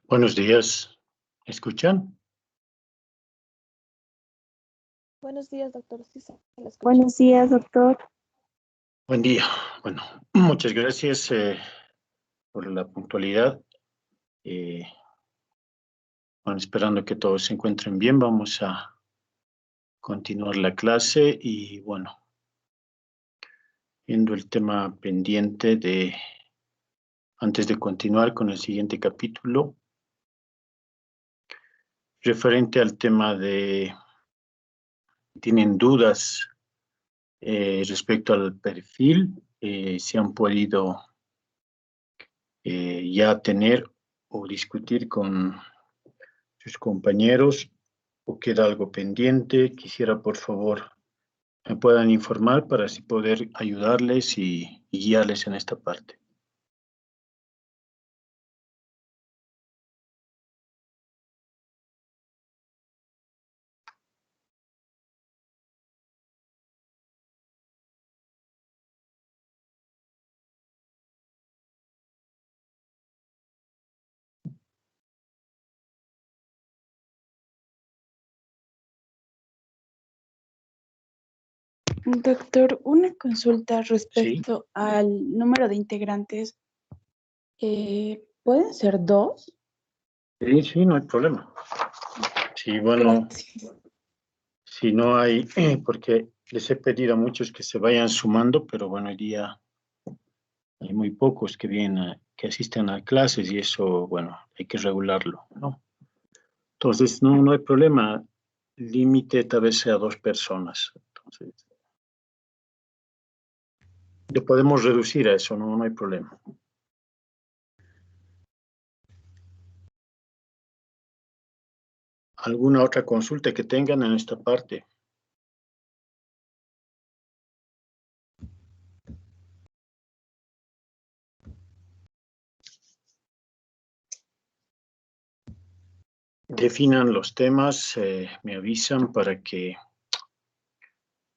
Buenos días. ¿Me escuchan? Buenos días, doctor. Sí, se la escucha. Buenos días, doctor. Buen día. Bueno, muchas gracias por la puntualidad. Bueno, esperando que todos se encuentren bien, vamos a continuar la clase y bueno, viendo el tema pendiente antes de continuar con el siguiente capítulo, referente al tema tienen dudas respecto al perfil, si han podido ya tener o discutir con sus compañeros o queda algo pendiente, quisiera por favor me puedan informar para así poder ayudarles y guiarles en esta parte. Doctor, una consulta Sí, respecto al número de integrantes. ¿Pueden ser dos? sí, no hay problema. Sí, bueno, Gracias. si no hay, porque les he pedido a muchos que se vayan sumando, pero bueno, hoy día hay muy pocos que vienen, que asisten a clases y eso, bueno, hay que regularlo, ¿no? Entonces, no hay problema. Límite tal vez sea 2 personas. Entonces, le podemos reducir a eso, no hay problema. ¿Alguna otra consulta que tengan en esta parte? Definan los temas, me avisan para que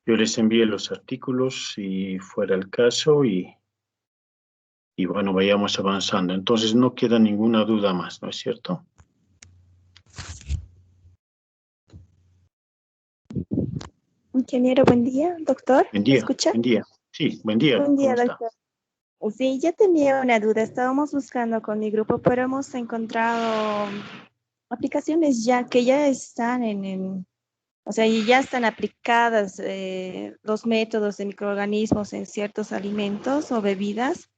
yo les envíe los artículos si fuera el caso y bueno, vayamos avanzando. Entonces no queda ninguna duda más, ¿no es cierto? Ingeniero, buen día, doctor. Buen ¿Me día, escucha? buen día. Sí, buen día, Buen ¿cómo día, está? doctor. Sí, ya tenía una duda. Estábamos buscando con mi grupo, pero hemos encontrado aplicaciones que ya están o sea, y ya están aplicadas los métodos de microorganismos en ciertos alimentos o bebidas.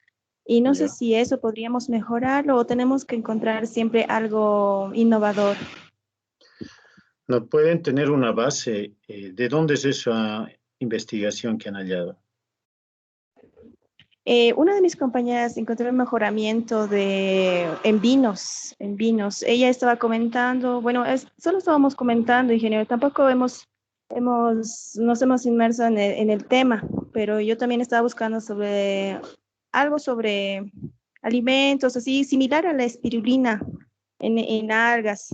Y no sé Ya. si eso podríamos mejorarlo o tenemos que encontrar siempre algo innovador. No pueden tener una base. ¿De dónde es esa investigación que han hallado? Una de mis compañeras encontró un mejoramiento en vinos. Ella estaba comentando, bueno, solo estábamos comentando, ingeniero, tampoco nos hemos inmerso en el tema, pero yo también estaba buscando algo sobre alimentos, así, similar a la espirulina en algas.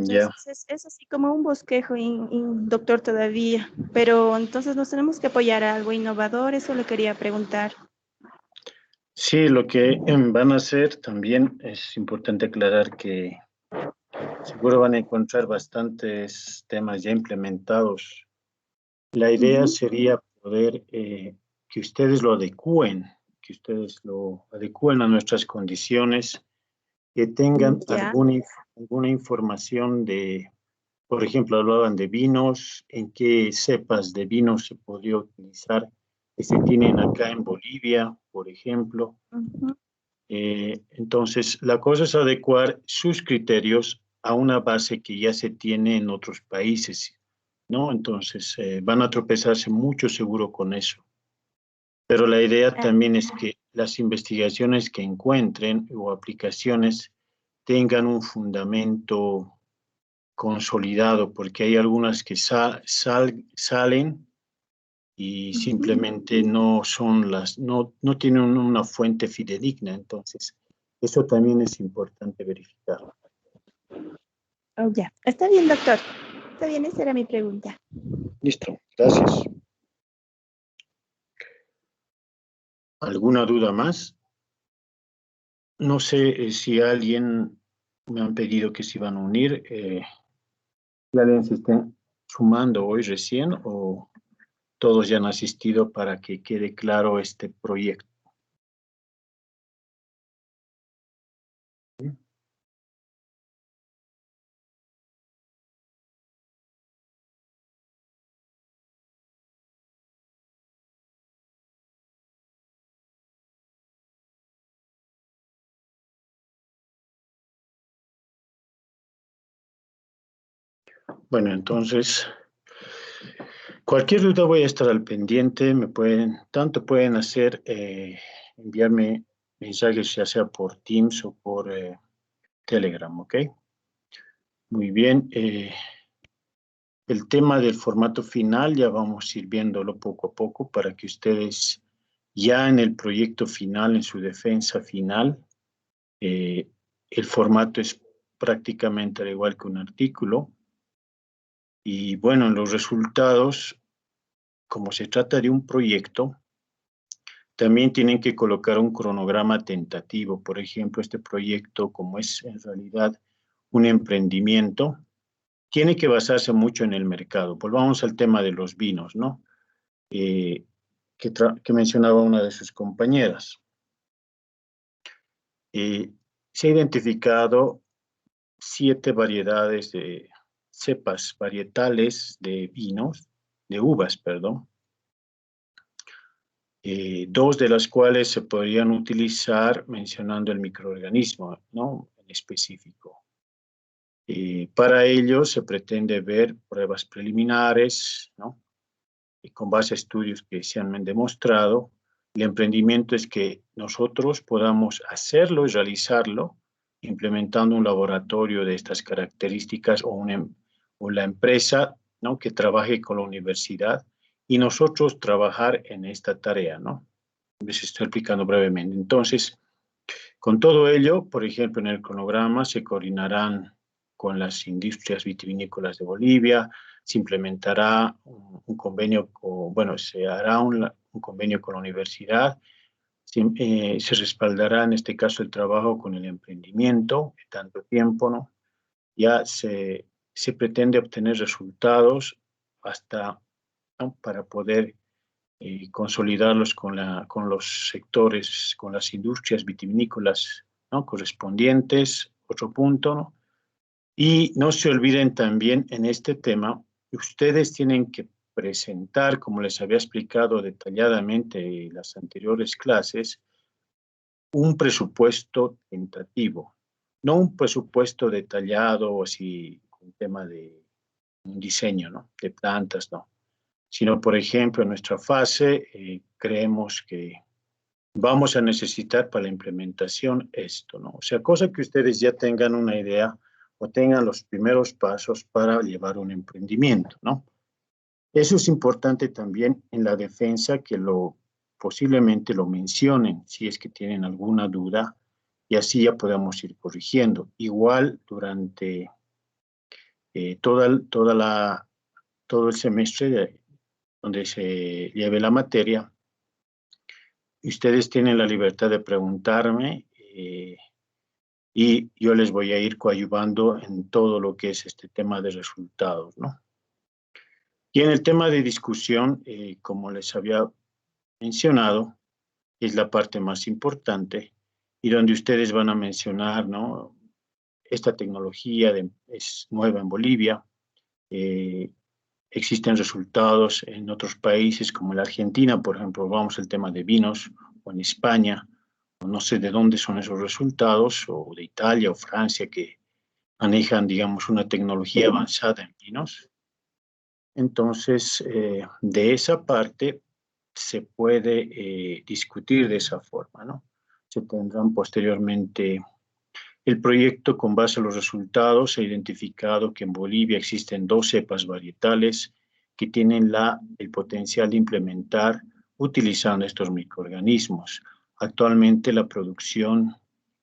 Ya. Entonces, es así como un bosquejo, doctor, todavía. Pero entonces nos tenemos que apoyar a algo innovador, eso le quería preguntar. Sí, lo que van a hacer también es importante aclarar que seguro van a encontrar bastantes temas ya implementados. La idea sería poder que ustedes que ustedes lo adecúen a nuestras condiciones, que tengan Ya, alguna información por ejemplo, hablaban de vinos, en qué cepas de vinos se podría utilizar, que se tienen acá en Bolivia, por ejemplo. ujú, Entonces, la cosa es adecuar sus criterios a una base que ya se tiene en otros países, ¿no? Entonces, van a tropezarse mucho seguro con eso. Pero la idea ah, también es que las investigaciones que encuentren o aplicaciones tengan un fundamento consolidado, porque hay algunas que salen y ujú. simplemente no tienen una fuente fidedigna. Entonces, eso también es importante verificar. Oh, ya. Está bien, doctor. Está bien, esa era mi pregunta. Listo, gracias. ¿Alguna duda más? No sé si alguien me han pedido que se iban a unir. ¿Si alguien se está sumando hoy recién o todos ya han asistido para que quede claro este proyecto? Bueno, entonces, cualquier duda voy a estar al pendiente. Tanto pueden hacer, enviarme mensajes ya sea por Teams o por Telegram, ¿ok? Muy bien. El tema del formato final ya vamos a ir viéndolo poco a poco para que ustedes ya en el proyecto final, en su defensa final, eh, el formato es prácticamente al igual que un artículo. Y bueno, en los resultados, como se trata de un proyecto, también tienen que colocar un cronograma tentativo. Por ejemplo, este proyecto, como es en realidad un emprendimiento, tiene que basarse mucho en el mercado. Volvamos al tema de los vinos, ¿no? Eh, que mencionaba una de sus compañeras. Se ha identificado 7 variedades de cepas varietales de vinos, de uvas, perdón, 2 de las cuales se podrían utilizar mencionando el microorganismo, ¿no? En específico. Para ello se pretende ver pruebas preliminares, ¿no? Y con base a estudios que se han demostrado, el emprendimiento es que nosotros podamos hacerlo y realizarlo implementando un laboratorio de estas características o la empresa, ¿no? Que trabaje con la universidad y nosotros trabajar en esta tarea, ¿no? Les estoy explicando brevemente. Entonces, con todo ello, por ejemplo, en el cronograma se coordinarán con las industrias vitivinícolas de Bolivia, se implementará un convenio, se hará un convenio con la universidad, se respaldará en este caso el trabajo con el emprendimiento, de tanto tiempo, ¿no? Ya se pretende obtener resultados hasta, ¿no? Para poder consolidarlos con los sectores, con las industrias vitivinícolas, ¿no? Correspondientes, otro punto, ¿no? Y no se olviden también en este tema, ustedes tienen que presentar, como les había explicado detalladamente en las anteriores clases, un presupuesto tentativo, no un presupuesto detallado o así, un tema de un diseño, ¿no? De plantas, no, sino, por ejemplo, en nuestra fase creemos que vamos a necesitar para la implementación esto, ¿no? O sea, cosa que ustedes ya tengan una idea o tengan los primeros pasos para llevar un emprendimiento, ¿no? Eso es importante también en la defensa que posiblemente lo mencionen si es que tienen alguna duda y así ya podamos ir corrigiendo. Igual durante todo el semestre donde se lleve la materia, ustedes tienen la libertad de preguntarme y yo les voy a ir coadyuvando en todo lo que es este tema de resultados, ¿no? Y en el tema de discusión, como les había mencionado, es la parte más importante y donde ustedes van a mencionar, ¿no? Esta tecnología es nueva en Bolivia, eh, existen resultados en otros países como la Argentina, por ejemplo, vamos al tema de vinos, o en España, o no sé de dónde son esos resultados, o de Italia o Francia, que manejan, digamos, una tecnología avanzada en vinos. Entonces, de esa parte se puede discutir de esa forma, ¿no? Se tendrán posteriormente el proyecto con base a los resultados. Se ha identificado que en Bolivia existen 2 cepas varietales que tienen el potencial de implementar utilizando estos microorganismos. Actualmente la producción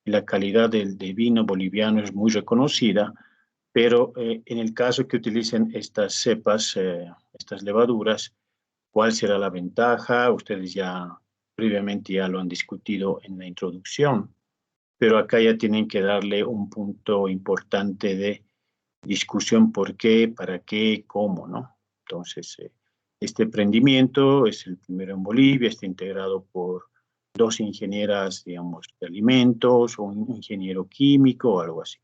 y la calidad de vino boliviano es muy reconocida, pero en el caso que utilicen estas cepas, estas levaduras, ¿cuál será la ventaja? Ustedes ya previamente ya lo han discutido en la introducción. pero acá ya tienen que darle un punto importante de discusión: por qué, para qué, cómo, ¿no? Entonces, este emprendimiento es el primero en Bolivia, está integrado por 2 ingenieras, digamos, de alimentos, o un ingeniero químico o algo así.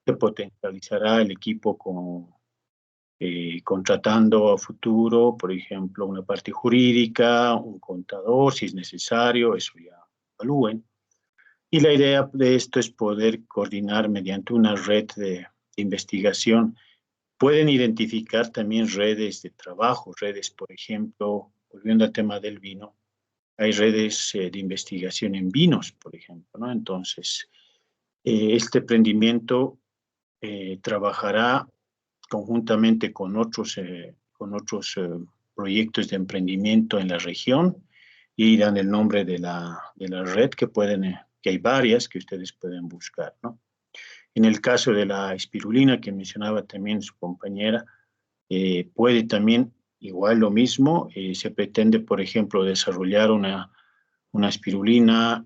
Se potencializará el equipo contratando a futuro, por ejemplo, una parte jurídica, un contador, si es necesario, eso ya evalúen. Y la idea de esto es poder coordinar mediante una red de investigación. Pueden identificar también redes de trabajo, redes, por ejemplo, volviendo al tema del vino, hay redes de investigación en vinos, por ejemplo, ¿no? Entonces, este emprendimiento trabajará conjuntamente con otros proyectos de emprendimiento en la región, y dan el nombre de la red, que hay varias que ustedes pueden buscar, ¿no? En el caso de la espirulina que mencionaba también su compañera, puede también, igual lo mismo, se pretende, por ejemplo, desarrollar una espirulina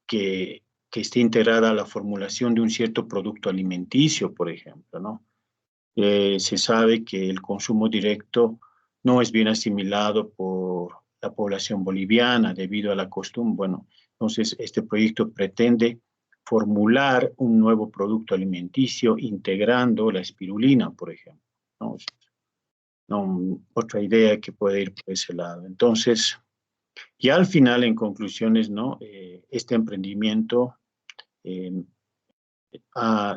que, que esté integrada a la formulación de un cierto producto alimenticio, por ejemplo, ¿no? Se sabe que el consumo directo no es bien asimilado por la población boliviana debido a la costumbre. Bueno, entonces este proyecto pretende formular un nuevo producto alimenticio integrando la espirulina, por ejemplo, ¿no? No, otra idea que puede ir por ese lado. Entonces, y al final, en conclusiones, ¿no? Este emprendimiento eh,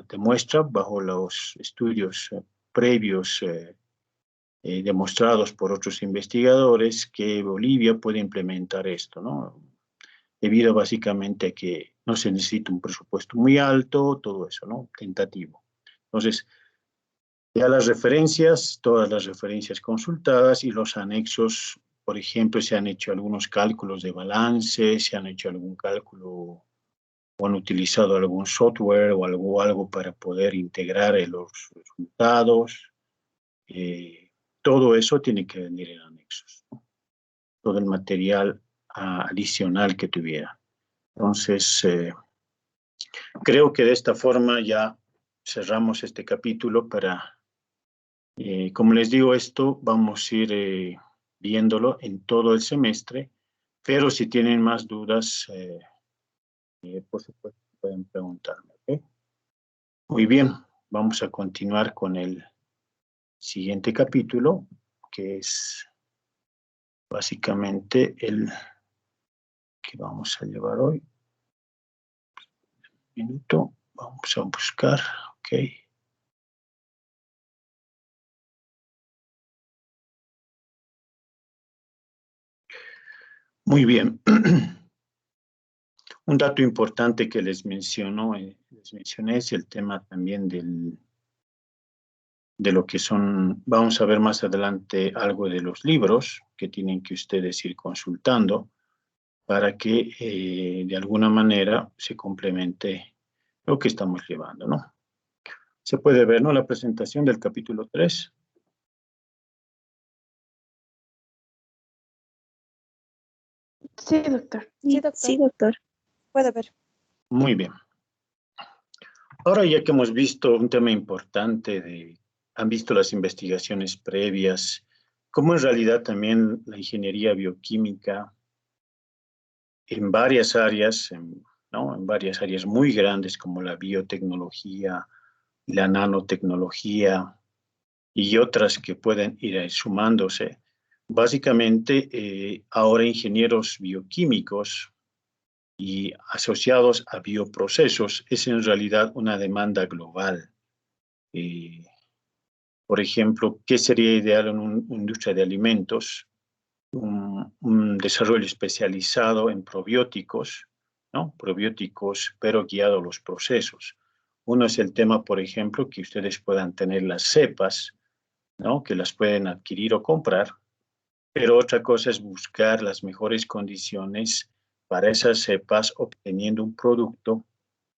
demuestra, bajo los estudios previos demostrados por otros investigadores, que Bolivia puede implementar esto, ¿no? Debido básicamente a que no se necesita un presupuesto muy alto, todo eso, ¿no? Tentativo. Entonces, ya las referencias, todas las referencias consultadas y los anexos, por ejemplo, se han hecho algunos cálculos de balance, se han hecho algún cálculo o han utilizado algún software o algo para poder integrar los resultados. Todo eso tiene que venir en anexos, ¿no? Todo el material adicional que tuviera. Entonces, creo que de esta forma ya cerramos este capítulo como les digo, esto vamos a ir viéndolo en todo el semestre, pero si tienen más dudas, por supuesto, pueden preguntarme, ¿ok? Muy bien, vamos a continuar con el siguiente capítulo, que es básicamente el que vamos a llevar hoy. Un minuto, vamos a buscar, ok. Muy bien. Un dato importante que les mencioné es el tema también de lo que son, vamos a ver más adelante algo de los libros que tienen que ustedes ir consultando para que de alguna manera se complemente lo que estamos llevando, ¿no? Se puede ver, ¿no? La presentación del capítulo 3. Sí, doctor. Sí, sí, doctor. Puede ver. Muy bien. Ahora, ya que hemos visto un tema importante, han visto las investigaciones previas, cómo en realidad también la ingeniería bioquímica en varias áreas, ¿no? En varias áreas muy grandes como la biotecnología, la nanotecnología y otras que pueden ir sumándose. Básicamente, ahora ingenieros bioquímicos y asociados a bioprocesos es en realidad una demanda global. Por ejemplo, ¿qué sería ideal en una industria de alimentos? Un desarrollo especializado en probióticos, ¿no? Probióticos, pero guiado a los procesos. Uno es el tema, por ejemplo, que ustedes puedan tener las cepas, ¿no? Que las pueden adquirir o comprar, pero otra cosa es buscar las mejores condiciones para esas cepas, obteniendo un producto,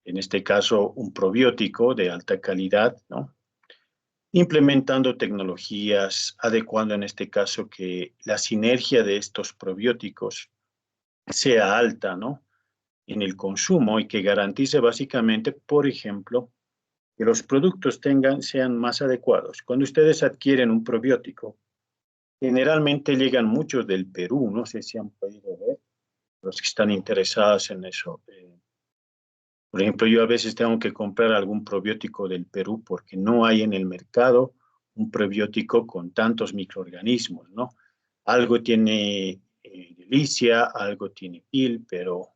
en este caso un probiótico de alta calidad, ¿no? Implementando tecnologías, adecuando en este caso que la sinergia de estos probióticos sea alta, ¿no? en el consumo y que garantice básicamente, por ejemplo, que los productos sean más adecuados. Cuando ustedes adquieren un probiótico, generalmente llegan muchos del Perú, no sé si han podido ver, los que están interesados en eso. Por ejemplo, yo a veces tengo que comprar algún probiótico del Perú porque no hay en el mercado un probiótico con tantos microorganismos, ¿no? Algo tiene Delicia, algo tiene PIL, pero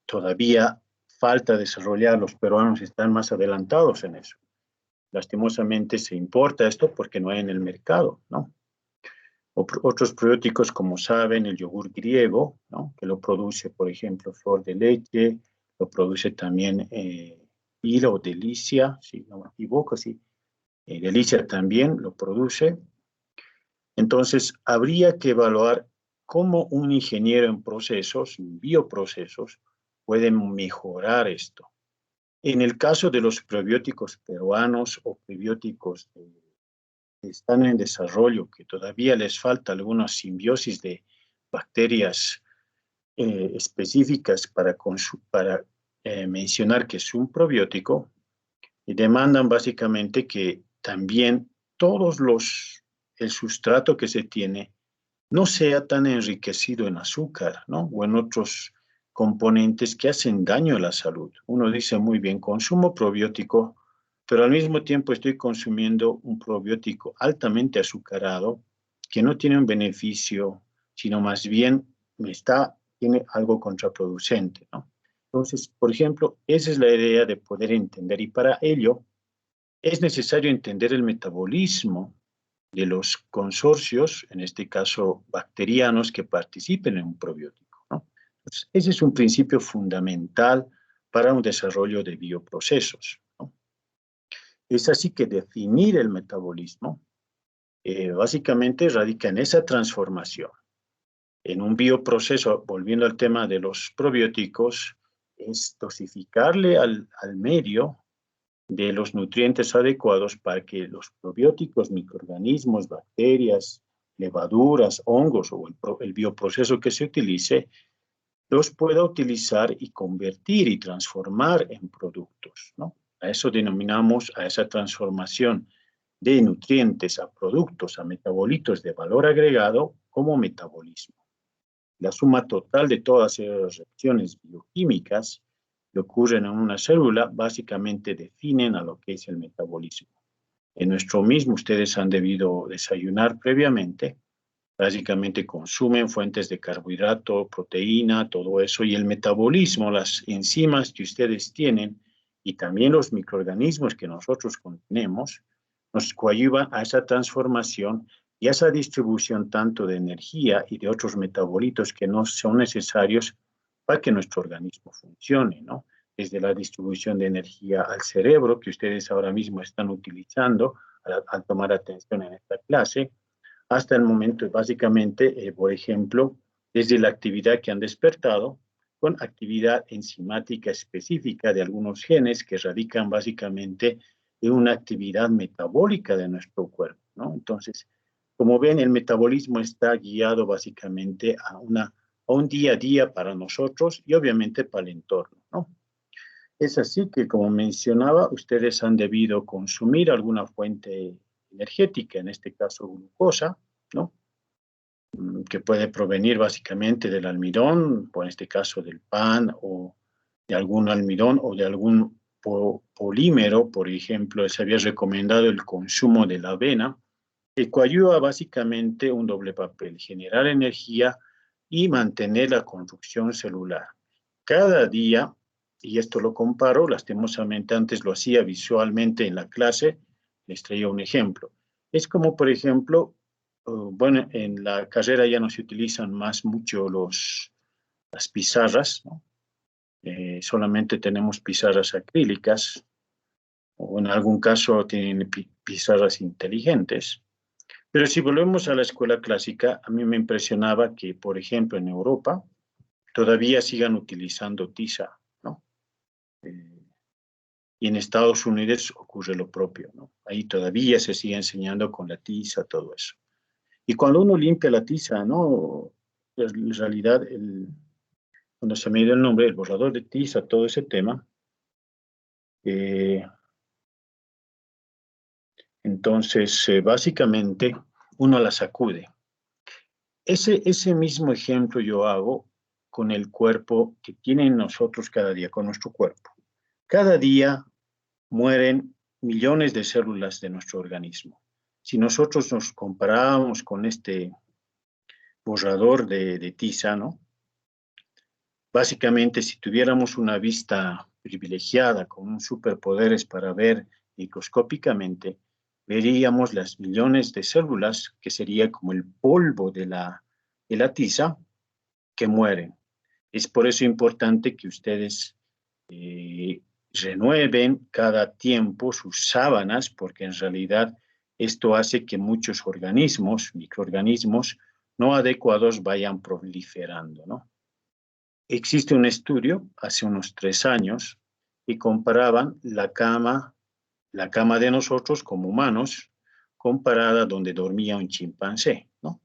todavía falta desarrollar. Los peruanos están más adelantados en eso. Lastimosamente se importa esto porque no hay en el mercado, ¿no? Otros probióticos, como saben, el yogur griego, ¿no? Que lo produce, por ejemplo, Flor de Leche, lo produce también Hilo o Delicia, si no me equivoco, sí. Delicia también lo produce. Entonces, habría que evaluar cómo un ingeniero en procesos, en bioprocesos, puede mejorar esto. En el caso de los probióticos peruanos o probióticos que están en desarrollo, que todavía les falta alguna simbiosis de bacterias específicas para mencionar que es un probiótico, y demandan básicamente que también el sustrato que se tiene no sea tan enriquecido en azúcar, ¿no? O en otros componentes que hacen daño a la salud. Uno dice muy bien, consumo probiótico, pero al mismo tiempo estoy consumiendo un probiótico altamente azucarado que no tiene un beneficio, sino más bien tiene algo contraproducente, ¿no? Entonces, por ejemplo, esa es la idea de poder entender, y para ello es necesario entender el metabolismo de los consorcios, en este caso bacterianos, que participen en un probiótico, ¿no? Entonces, ese es un principio fundamental para un desarrollo de bioprocesos, ¿no? Es así que definir el metabolismo básicamente radica en esa transformación. En un bioproceso, volviendo al tema de los probióticos, es dosificarle al medio de los nutrientes adecuados para que los probióticos, microorganismos, bacterias, levaduras, hongos o el bioproceso que se utilice, los pueda utilizar y convertir y transformar en productos, ¿no? A eso denominamos, a esa transformación de nutrientes a productos, a metabolitos de valor agregado, como metabolismo. La suma total de todas esas reacciones bioquímicas que ocurren en una célula básicamente definen a lo que es el metabolismo. En nuestro mismo, ustedes han debido desayunar previamente, básicamente consumen fuentes de carbohidrato, proteína, todo eso, y el metabolismo, las enzimas que ustedes tienen y también los microorganismos que nosotros contenemos, nos coadyuvan a esa transformación y a esa distribución tanto de energía y de otros metabolitos que no son necesarios para que nuestro organismo funcione, ¿no? Desde la distribución de energía al cerebro, que ustedes ahora mismo están utilizando al tomar atención en esta clase, hasta el momento, básicamente, por ejemplo, desde la actividad que han despertado, con actividad enzimática específica de algunos genes que radican básicamente en una actividad metabólica de nuestro cuerpo, ¿no? Entonces, como ven, el metabolismo está guiado básicamente a un día a día para nosotros y obviamente para el entorno, ¿no? Es así que, como mencionaba, ustedes han debido consumir alguna fuente energética, en este caso glucosa, ¿no? Que puede provenir básicamente del almidón, o en este caso del pan, o de algún almidón, o de algún polímero. Por ejemplo, se había recomendado el consumo de la avena, que coadyuva básicamente un doble papel: generar energía y mantener la construcción celular. Cada día, y esto lo comparo, lastimosamente antes lo hacía visualmente en la clase, les traía un ejemplo. Es como, por ejemplo, bueno, en la carrera ya no se utilizan más mucho las pizarras, ¿no? Solamente tenemos pizarras acrílicas, o en algún caso tienen pizarras inteligentes. Pero si volvemos a la escuela clásica, a mí me impresionaba que, por ejemplo, en Europa todavía sigan utilizando tiza, ¿no? Y en Estados Unidos ocurre lo propio, ¿no? Ahí todavía se sigue enseñando con la tiza, todo eso. Y cuando uno limpia la tiza, ¿no? En realidad cuando se me dio el nombre, el borrador de tiza, todo ese tema. Entonces, básicamente, uno la sacude. Ese mismo ejemplo yo hago con el cuerpo que tienen nosotros cada día, con nuestro cuerpo. Cada día mueren millones de células de nuestro organismo. Si nosotros nos comparamos con este borrador de tiza, ¿no? Básicamente, si tuviéramos una vista privilegiada con un superpoderes para ver microscópicamente, veríamos las millones de células, que sería como el polvo de la tiza, que mueren. Es por eso importante que ustedes renueven cada tiempo sus sábanas, porque en realidad esto hace que muchos organismos, microorganismos no adecuados vayan proliferando, ¿no? Existe un estudio hace unos 3 años y comparaban la cama de nosotros como humanos comparada donde dormía un chimpancé, ¿no?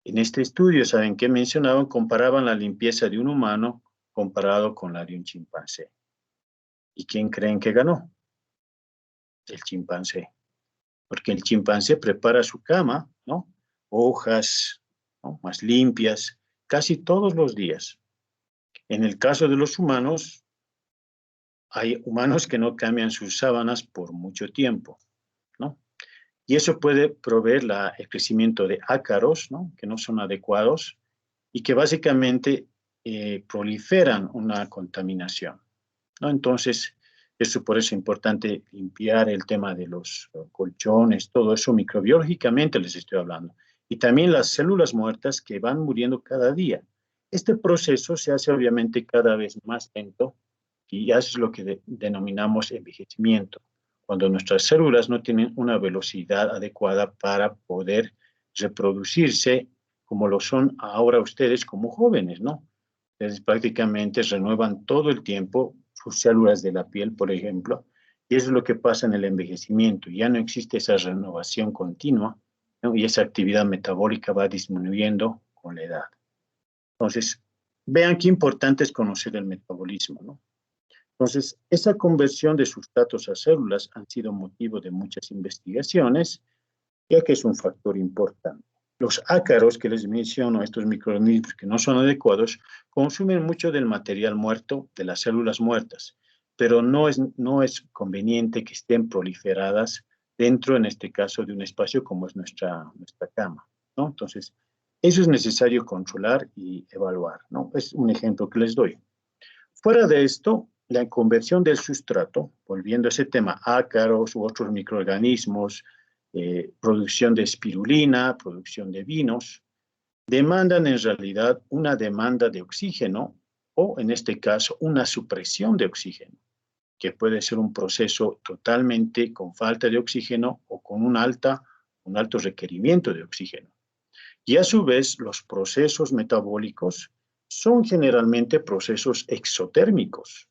En este estudio, ¿saben qué mencionaban? Comparaban la limpieza de un humano comparado con la de un chimpancé. ¿Y quién creen que ganó? El chimpancé. Porque el chimpancé prepara su cama, ¿no? Hojas, ¿no? Más limpias, casi todos los días. En el caso de los humanos, hay humanos que no cambian sus sábanas por mucho tiempo, ¿no? Y eso puede proveer el crecimiento de ácaros, ¿no? Que no son adecuados y que básicamente proliferan una contaminación, ¿no? Entonces, eso por eso es importante limpiar el tema de los colchones, todo eso microbiológicamente les estoy hablando. Y también las células muertas que van muriendo cada día. Este proceso se hace obviamente cada vez más lento y eso es lo que denominamos envejecimiento, cuando nuestras células no tienen una velocidad adecuada para poder reproducirse como lo son ahora ustedes como jóvenes, ¿no? Ustedes prácticamente renuevan todo el tiempo sus células de la piel, por ejemplo, y eso es lo que pasa en el envejecimiento. Ya no existe esa renovación continua, ¿no? Y esa actividad metabólica va disminuyendo con la edad. Entonces, vean qué importante es conocer el metabolismo, ¿no? Entonces, esa conversión de sustratos a células han sido motivo de muchas investigaciones, ya que es un factor importante. Los ácaros que les menciono, estos microorganismos que no son adecuados, consumen mucho del material muerto, de las células muertas, pero no es conveniente que estén proliferadas dentro, en este caso, de un espacio como es nuestra cama, ¿no? Entonces, eso es necesario controlar y evaluar, ¿no? Es un ejemplo que les doy. Fuera de esto, la conversión del sustrato, volviendo a ese tema, ácaros u otros microorganismos, producción de espirulina, producción de vinos, demandan en realidad una demanda de oxígeno o, en este caso, una supresión de oxígeno, que puede ser un proceso totalmente con falta de oxígeno o con un alto requerimiento de oxígeno. Y a su vez, los procesos metabólicos son generalmente procesos exotérmicos,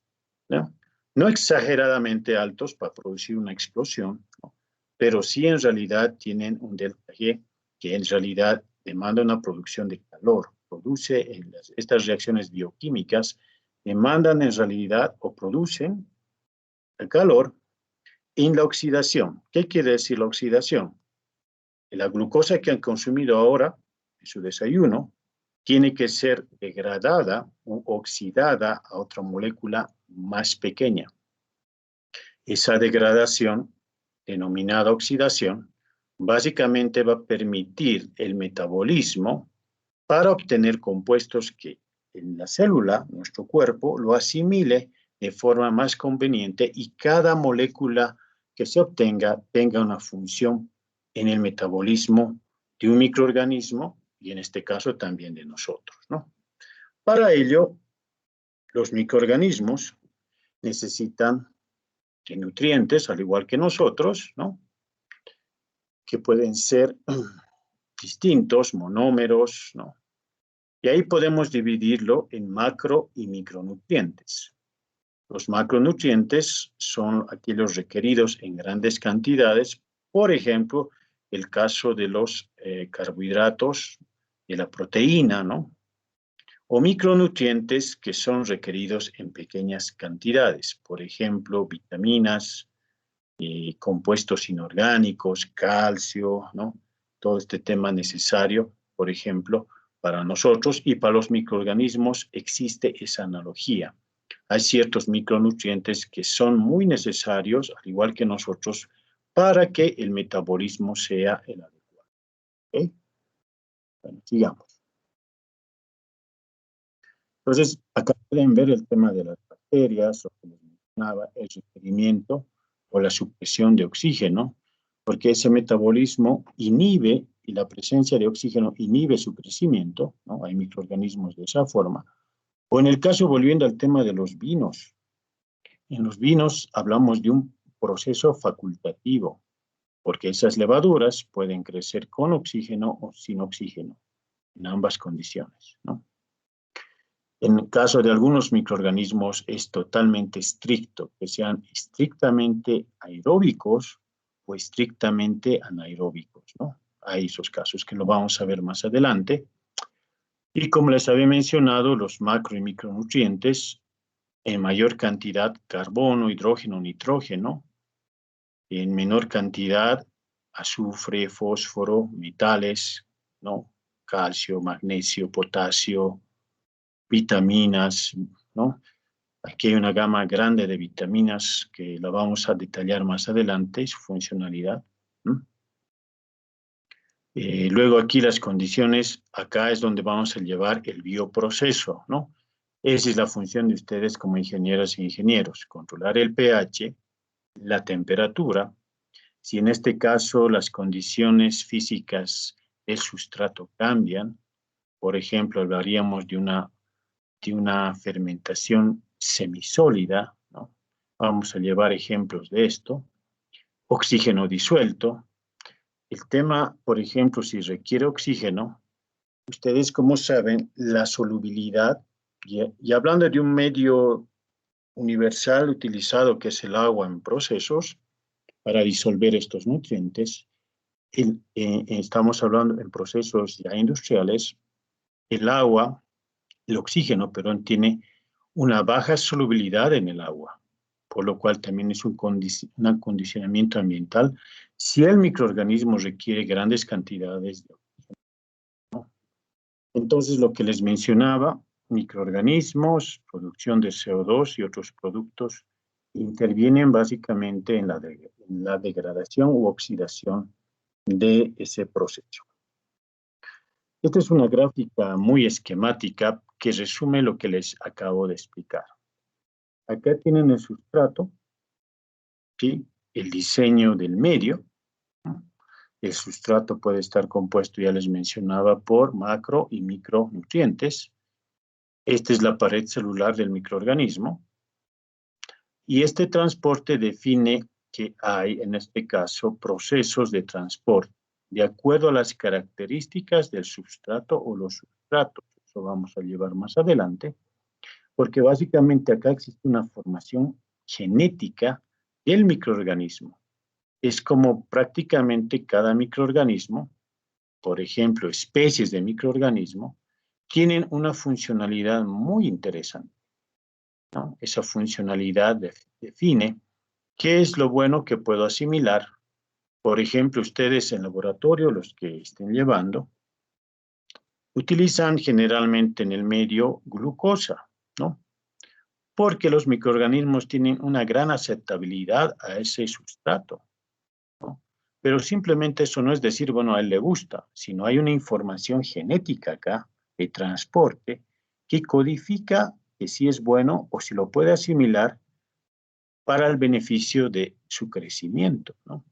¿no? No exageradamente altos para producir una explosión, ¿no? Pero sí en realidad tienen un delta G que en realidad demanda una producción de calor, produce estas reacciones bioquímicas, demandan en realidad o producen el calor en la oxidación. ¿Qué quiere decir la oxidación? La glucosa que han consumido ahora en su desayuno tiene que ser degradada o oxidada a otra molécula más pequeña. Esa degradación, denominada oxidación, básicamente va a permitir el metabolismo para obtener compuestos que en la célula, nuestro cuerpo, lo asimile de forma más conveniente y cada molécula que se obtenga tenga una función en el metabolismo de un microorganismo y en este caso también de nosotros, ¿no? Para ello, los microorganismos necesitan de nutrientes, al igual que nosotros, ¿no? Que pueden ser distintos, monómeros, ¿no? Y ahí podemos dividirlo en macro y micronutrientes. Los macronutrientes son aquellos requeridos en grandes cantidades, por ejemplo, el caso de los carbohidratos, de la proteína, ¿no? o micronutrientes que son requeridos en pequeñas cantidades, por ejemplo, vitaminas, compuestos inorgánicos, calcio, ¿no? Todo este tema necesario, por ejemplo, para nosotros y para los microorganismos existe esa analogía. Hay ciertos micronutrientes que son muy necesarios, al igual que nosotros, para que el metabolismo sea el adecuado. ¿Okay? Bueno, sigamos. Entonces, acá pueden ver el tema de las bacterias, o como mencionaba, el requerimiento o la supresión de oxígeno, porque ese metabolismo inhibe, y la presencia de oxígeno inhibe su crecimiento, ¿no? Hay microorganismos de esa forma. O en el caso, volviendo al tema de los vinos, en los vinos hablamos de un proceso facultativo, porque esas levaduras pueden crecer con oxígeno o sin oxígeno, en ambas condiciones, ¿no? En el caso de algunos microorganismos es totalmente estricto, que sean estrictamente aeróbicos o estrictamente anaeróbicos, ¿no? Hay esos casos que lo vamos a ver más adelante. Y como les había mencionado, los macro y micronutrientes, en mayor cantidad carbono, hidrógeno, nitrógeno, en menor cantidad azufre, fósforo, metales, ¿no? Calcio, magnesio, potasio, vitaminas, ¿no? Aquí hay una gama grande de vitaminas que la vamos a detallar más adelante, su funcionalidad. Luego aquí las condiciones, acá es donde vamos a llevar el bioproceso, ¿no? Esa es la función de ustedes como ingenieras e ingenieros, controlar el pH, la temperatura. Si en este caso las condiciones físicas del sustrato cambian, por ejemplo, hablaríamos de una fermentación semisólida, ¿no? Vamos a llevar ejemplos de esto. Oxígeno disuelto. El tema, por ejemplo, si requiere oxígeno, ustedes como saben, la solubilidad, y hablando de un medio universal utilizado que es el agua en procesos para disolver estos nutrientes, estamos hablando en procesos ya industriales, el agua, el oxígeno, perdón, tiene una baja solubilidad en el agua, por lo cual también es un acondicionamiento ambiental si el microorganismo requiere grandes cantidades de oxígeno, ¿no? Entonces, lo que les mencionaba, microorganismos, producción de CO2 y otros productos intervienen básicamente en la degradación u oxidación de ese proceso. Esta es una gráfica muy esquemática que resume lo que les acabo de explicar. Acá tienen el sustrato, ¿sí? El diseño del medio. El sustrato puede estar compuesto, ya les mencionaba, por macro y micronutrientes. Esta es la pared celular del microorganismo. Y este transporte define que hay, en este caso, procesos de transporte de acuerdo a las características del sustrato o los sustratos. Eso vamos a llevar más adelante, porque básicamente acá existe una formación genética del microorganismo. Es como prácticamente cada microorganismo, por ejemplo, especies de microorganismo, tienen una funcionalidad muy interesante, ¿no? Esa funcionalidad define qué es lo bueno que puedo asimilar. Por ejemplo, ustedes en laboratorio, los que estén llevando, utilizan generalmente en el medio glucosa, ¿no? Porque los microorganismos tienen una gran aceptabilidad a ese sustrato, ¿no? Pero simplemente eso no es decir, bueno, a él le gusta, sino hay una información genética acá de transporte que codifica que si es bueno o si lo puede asimilar para el beneficio de su crecimiento, ¿no?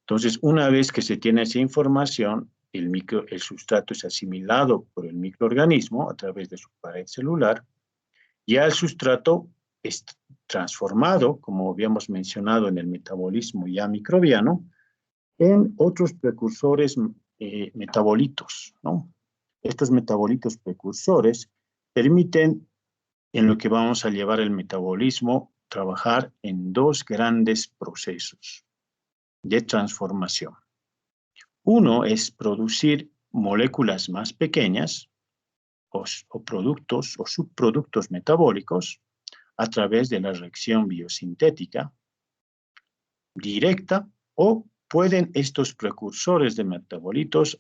Entonces, una vez que se tiene esa información, el sustrato es asimilado por el microorganismo a través de su pared celular. Ya el sustrato es transformado, como habíamos mencionado en el metabolismo ya microbiano, en otros precursores metabolitos, ¿no? Estos metabolitos precursores permiten, en lo que vamos a llevar el metabolismo, trabajar en dos grandes procesos de transformación. Uno es producir moléculas más pequeñas, o productos o subproductos metabólicos a través de la reacción biosintética directa, o pueden estos precursores de metabolitos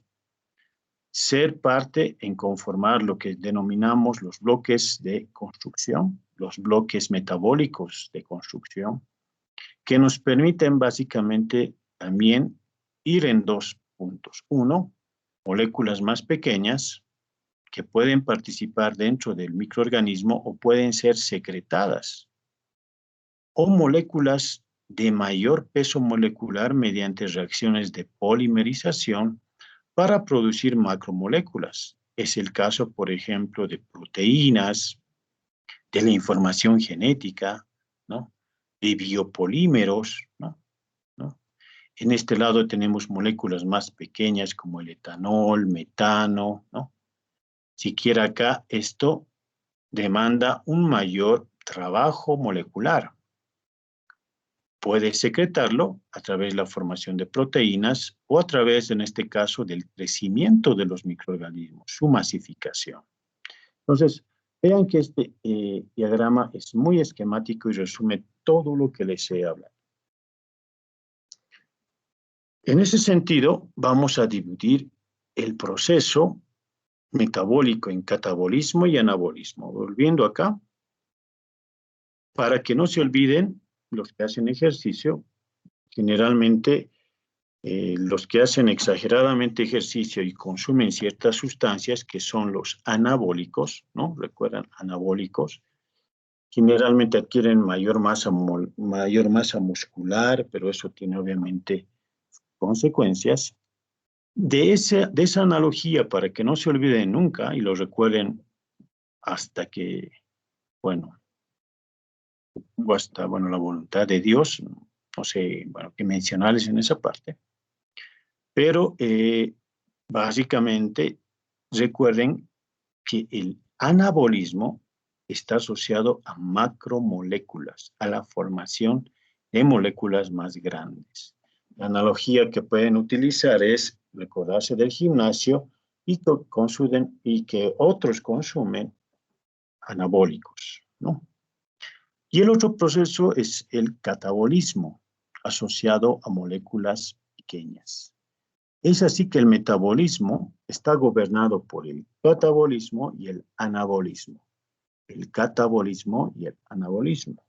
ser parte en conformar lo que denominamos los bloques de construcción, los bloques metabólicos de construcción, que nos permiten básicamente también ir en dos puntos. Uno, moléculas más pequeñas que pueden participar dentro del microorganismo o pueden ser secretadas, o moléculas de mayor peso molecular mediante reacciones de polimerización para producir macromoléculas. Es el caso, por ejemplo, de proteínas, de la información genética, ¿no? De biopolímeros, ¿no? En este lado tenemos moléculas más pequeñas como el etanol, metano, ¿no? Siquiera acá esto demanda un mayor trabajo molecular. Puede secretarlo a través de la formación de proteínas o a través, en este caso, del crecimiento de los microorganismos, su masificación. Entonces, vean que este diagrama es muy esquemático y resume todo lo que les he hablado. En ese sentido, vamos a dividir el proceso metabólico en catabolismo y anabolismo. Volviendo acá, para que no se olviden los que hacen ejercicio, generalmente los que hacen exageradamente ejercicio y consumen ciertas sustancias que son los anabólicos, ¿no? Recuerdan, anabólicos, generalmente adquieren mayor masa muscular, pero eso tiene obviamente consecuencias. De esa analogía, para que no se olviden nunca y lo recuerden hasta que, bueno, hasta, bueno, la voluntad de Dios, no sé, bueno, qué mencionarles en esa parte, pero básicamente recuerden que el anabolismo está asociado a macromoléculas, a la formación de moléculas más grandes. La analogía que pueden utilizar es recordarse del gimnasio y que otros consumen anabólicos, ¿no? Y el otro proceso es el catabolismo, asociado a moléculas pequeñas. Es así que el metabolismo está gobernado por el catabolismo y el anabolismo. El catabolismo y el anabolismo.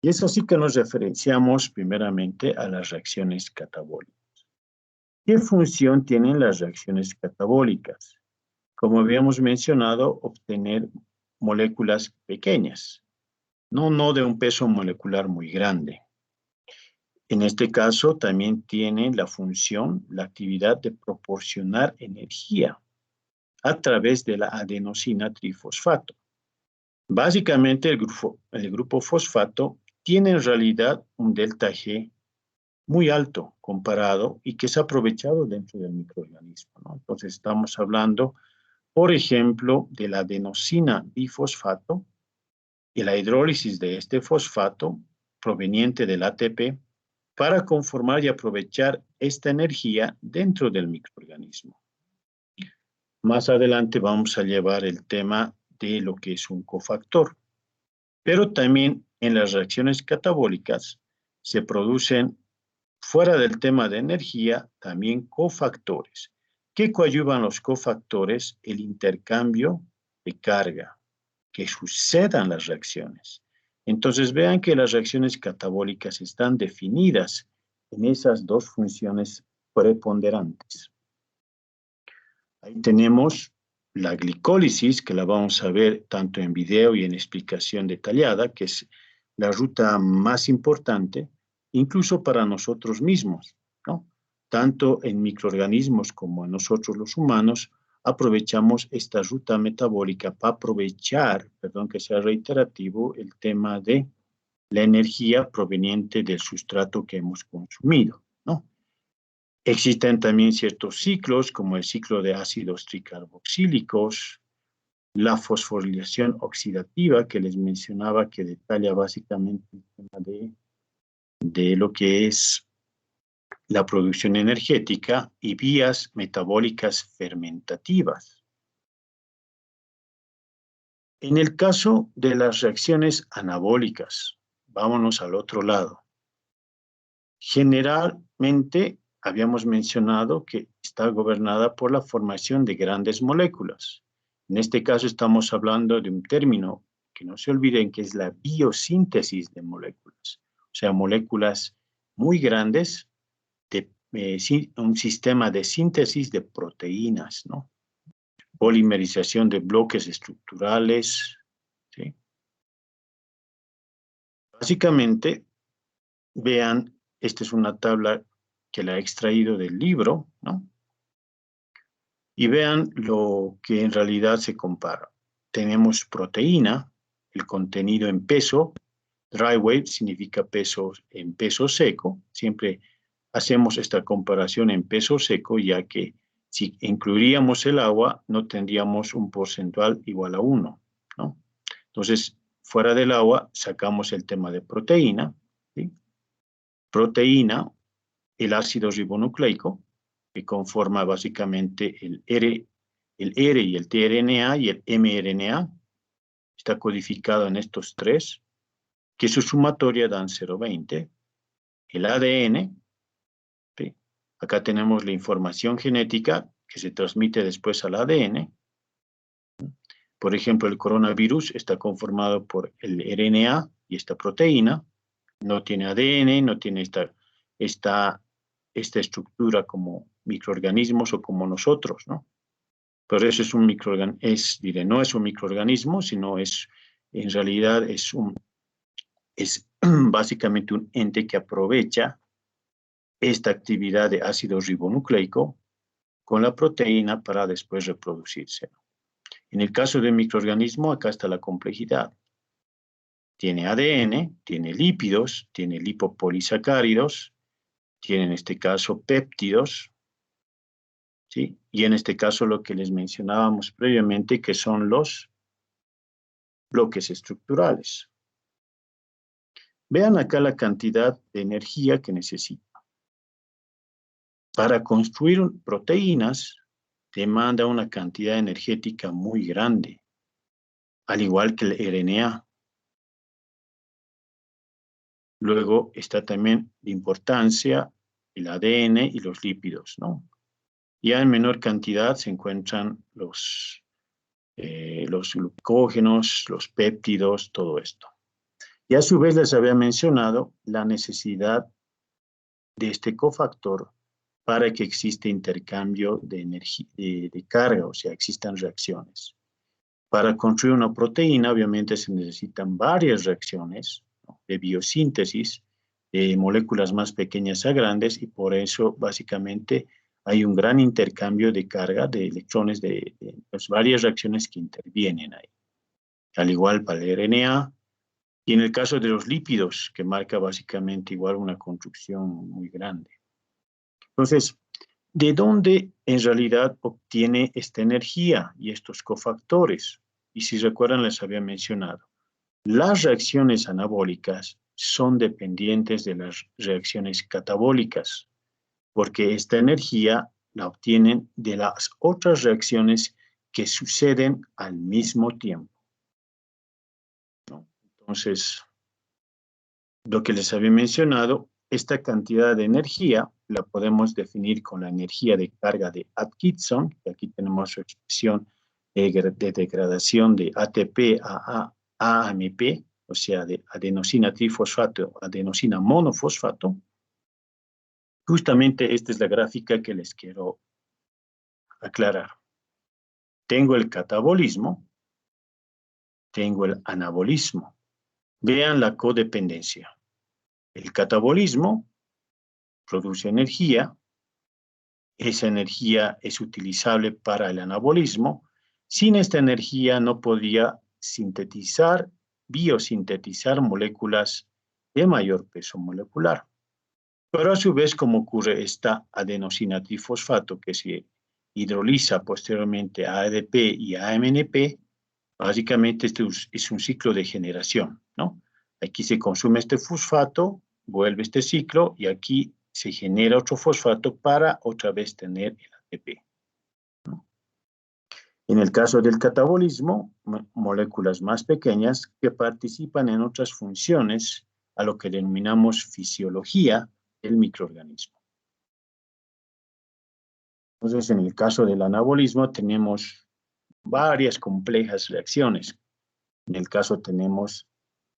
Y es así que nos referenciamos primeramente a las reacciones catabólicas. ¿Qué función tienen las reacciones catabólicas? Como habíamos mencionado, obtener moléculas pequeñas, no de un peso molecular muy grande. En este caso, también tiene la función, la actividad de proporcionar energía a través de la adenosina trifosfato. Básicamente, el grupo fosfato tiene en realidad un delta G muy alto comparado y que es aprovechado dentro del microorganismo, ¿no? Entonces, estamos hablando, por ejemplo, de la adenosina bifosfato y la hidrólisis de este fosfato proveniente del ATP para conformar y aprovechar esta energía dentro del microorganismo. Más adelante vamos a llevar el tema de lo que es un cofactor. Pero también en las reacciones catabólicas se producen, fuera del tema de energía, también cofactores. ¿Qué coadyuvan los cofactores? El intercambio de carga, que sucedan las reacciones. Entonces vean que las reacciones catabólicas están definidas en esas dos funciones preponderantes. Ahí tenemos la glicólisis, que la vamos a ver tanto en video y en explicación detallada, que es la ruta más importante, incluso para nosotros mismos, ¿no? Tanto en microorganismos como en nosotros los humanos, aprovechamos esta ruta metabólica para aprovechar, perdón que sea reiterativo, el tema de la energía proveniente del sustrato que hemos consumido, ¿no? Existen también ciertos ciclos, como el ciclo de ácidos tricarboxílicos, la fosforilación oxidativa, que les mencionaba, que detalla básicamente el tema de lo que es la producción energética, y vías metabólicas fermentativas. En el caso de las reacciones anabólicas, vámonos al otro lado. Generalmente habíamos mencionado que está gobernada por la formación de grandes moléculas. En este caso estamos hablando de un término que no se olviden que es la biosíntesis de moléculas. O sea, moléculas muy grandes de un sistema de síntesis de proteínas, ¿no? Polimerización de bloques estructurales, ¿sí? Básicamente, vean, esta es una tabla que la he extraído del libro, ¿no? Y vean lo que en realidad se compara. Tenemos proteína, el contenido en peso, dry weight significa peso en peso seco, siempre hacemos esta comparación en peso seco, ya que si incluiríamos el agua, no tendríamos un porcentual igual a 1, ¿no? Entonces, fuera del agua, sacamos el tema de proteína, ¿sí? Proteína, el ácido ribonucleico, que conforma básicamente el R y el tRNA y el mRNA, está codificado en estos tres, que su sumatoria dan 0,20. El ADN, ¿sí? Acá tenemos la información genética que se transmite después al ADN. Por ejemplo, el coronavirus está conformado por el RNA y esta proteína. No tiene ADN, no tiene esta estructura como microorganismos o como nosotros, ¿no? Pero eso es un microorganismo, no es un microorganismo, sino en realidad es básicamente un ente que aprovecha esta actividad de ácido ribonucleico con la proteína para después reproducirse. En el caso del microorganismo, acá está la complejidad. Tiene ADN, tiene lípidos, tiene lipopolisacáridos, tiene en este caso péptidos, ¿sí? Y en este caso lo que les mencionábamos previamente, que son los bloques estructurales. Vean acá la cantidad de energía que necesita. Para construir proteínas, demanda una cantidad energética muy grande, al igual que el RNA. Luego está también de importancia el ADN y los lípidos, ¿no? Ya en menor cantidad se encuentran los glucógenos, los péptidos, todo esto. Y a su vez les había mencionado la necesidad de este cofactor para que exista intercambio de energía, de carga, o sea, existan reacciones. Para construir una proteína, obviamente se necesitan varias reacciones, ¿no?, de biosíntesis, de moléculas más pequeñas a grandes, y por eso básicamente hay un gran intercambio de carga de electrones de pues, varias reacciones que intervienen ahí. Al igual para el RNA, y en el caso de los lípidos, que marca básicamente igual una construcción muy grande. Entonces, ¿de dónde en realidad obtiene esta energía y estos cofactores? Y si recuerdan, les había mencionado, las reacciones anabólicas son dependientes de las reacciones catabólicas, porque esta energía la obtienen de las otras reacciones que suceden al mismo tiempo, ¿no? Entonces, lo que les había mencionado, esta cantidad de energía la podemos definir con la energía de carga de Atkinson, que aquí tenemos su expresión de degradación de ATP a AMP, o sea, de adenosina trifosfato a adenosina monofosfato. Justamente esta es la gráfica que les quiero aclarar. Tengo el catabolismo, tengo el anabolismo. Vean la codependencia. El catabolismo produce energía, esa energía es utilizable para el anabolismo. Sin esta energía no podría biosintetizar moléculas de mayor peso molecular. Pero a su vez, como ocurre esta adenosina trifosfato que se hidroliza posteriormente a ADP y a AMNP, básicamente este es un ciclo de generación, ¿no? Aquí se consume este fosfato, vuelve este ciclo y aquí se genera otro fosfato para otra vez tener el ATP, ¿no? En el caso del catabolismo, moléculas más pequeñas que participan en otras funciones a lo que denominamos fisiología del microorganismo. Entonces, en el caso del anabolismo tenemos varias complejas reacciones. En el caso tenemos,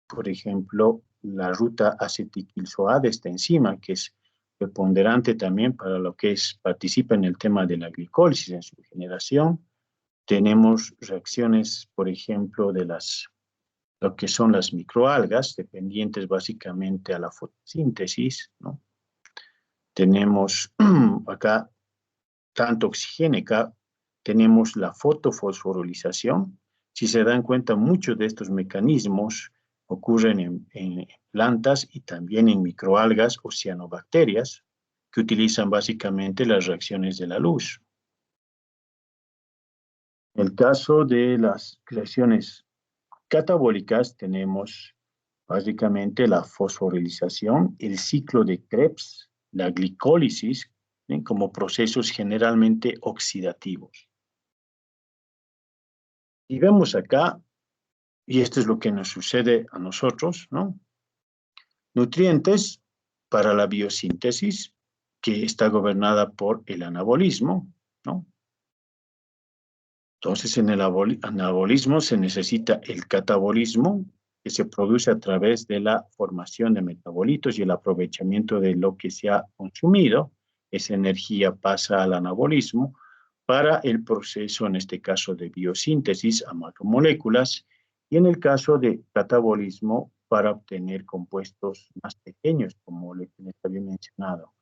por ejemplo, la ruta acetilcoa de esta enzima, que es preponderante también para lo que participa en el tema de la glicólisis en su generación. Tenemos reacciones, por ejemplo, de lo que son las microalgas, dependientes básicamente a la fotosíntesis, ¿no? Tenemos acá tanto oxigénica, tenemos la fotofosforilización. Si se dan cuenta, muchos de estos mecanismos ocurren en plantas y también en microalgas o cianobacterias, que utilizan básicamente las reacciones de la luz. En el caso de las reacciones catabólicas, tenemos básicamente la fosforilización, el ciclo de Krebs, la glicólisis, como procesos generalmente oxidativos. Y vemos acá, y esto es lo que nos sucede a nosotros, ¿no? Nutrientes para la biosíntesis, que está gobernada por el anabolismo, ¿no? Entonces, en el anabolismo se necesita el catabolismo, que se produce a través de la formación de metabolitos y el aprovechamiento de lo que se ha consumido. Esa energía pasa al anabolismo para el proceso, en este caso, de biosíntesis a macromoléculas, y en el caso de catabolismo, para obtener compuestos más pequeños, como les había mencionado,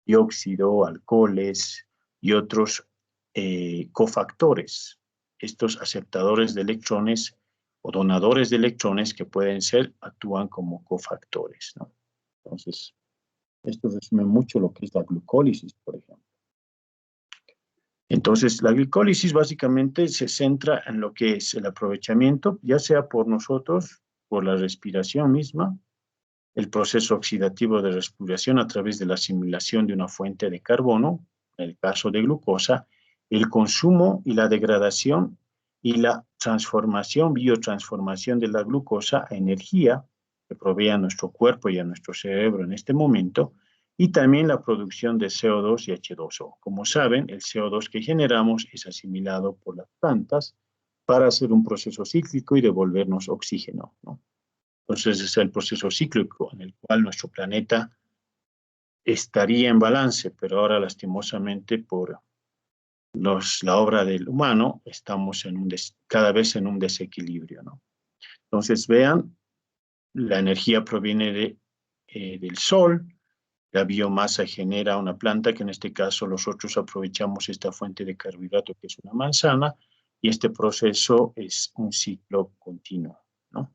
dióxido, alcoholes y otros cofactores. Estos aceptadores de electrones o donadores de electrones que pueden ser, actúan como cofactores, ¿no? Entonces, esto resume mucho lo que es la glucólisis, por ejemplo. Entonces, la glicólisis básicamente se centra en lo que es el aprovechamiento, ya sea por nosotros, por la respiración misma, el proceso oxidativo de respiración a través de la asimilación de una fuente de carbono, en el caso de glucosa, el consumo y la degradación y la transformación, biotransformación de la glucosa a energía que provee a nuestro cuerpo y a nuestro cerebro en este momento, y también la producción de CO2 y H2O. Como saben, el CO2 que generamos es asimilado por las plantas para hacer un proceso cíclico y devolvernos oxígeno, ¿no? Entonces, es el proceso cíclico en el cual nuestro planeta estaría en balance, pero ahora lastimosamente por la obra del humano estamos cada vez en un desequilibrio, ¿no? Entonces, vean, la energía proviene del sol, la biomasa genera una planta, que en este caso nosotros aprovechamos esta fuente de carbohidrato que es una manzana, y este proceso es un ciclo continuo, ¿no?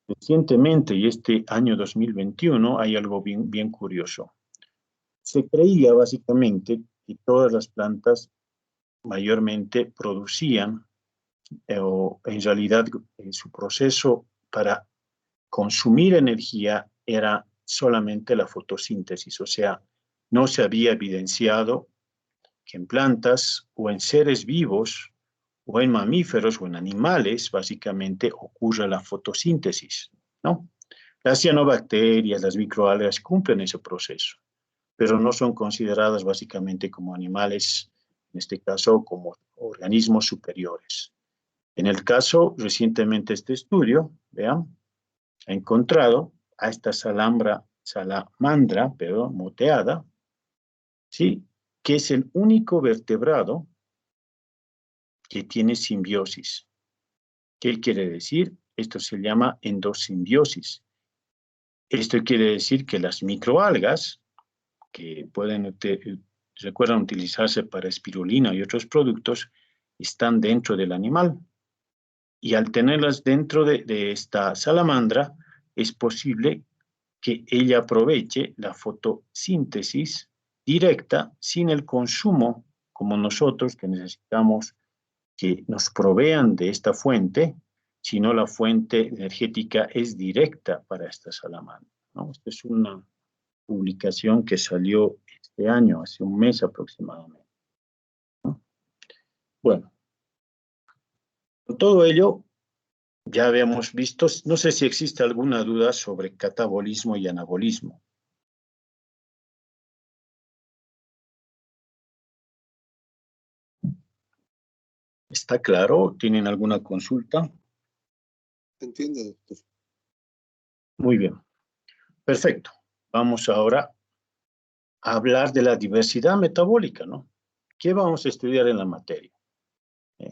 Recientemente, y este año 2021, hay algo bien curioso. Se creía básicamente que todas las plantas mayormente producían, o en realidad su proceso para consumir energía era solamente la fotosíntesis, o sea, no se había evidenciado que en plantas o en seres vivos o en mamíferos o en animales básicamente ocurra la fotosíntesis, ¿no? Las cianobacterias, las microalgas cumplen ese proceso, pero no son consideradas básicamente como animales, en este caso como organismos superiores. En el caso, recientemente este estudio, vean, ha encontrado a esta salamandra, moteada, ¿sí?, que es el único vertebrado que tiene simbiosis. ¿Qué quiere decir? Esto se llama endosimbiosis. Esto quiere decir que las microalgas, que recuerdan utilizarse para espirulina y otros productos, están dentro del animal. Y al tenerlas dentro de esta salamandra, es posible que ella aproveche la fotosíntesis directa sin el consumo, como nosotros, que necesitamos que nos provean de esta fuente, sino la fuente energética es directa para esta salamandra, ¿no? Esta es una publicación que salió este año, hace un mes aproximadamente, ¿no? Bueno, Con todo ello, ya habíamos visto, no sé si existe alguna duda sobre catabolismo y anabolismo. ¿Está claro? ¿Tienen alguna consulta? Entiendo, doctor. Muy bien. Perfecto. Vamos ahora a hablar de la diversidad metabólica, ¿no? ¿Qué vamos a estudiar en la materia?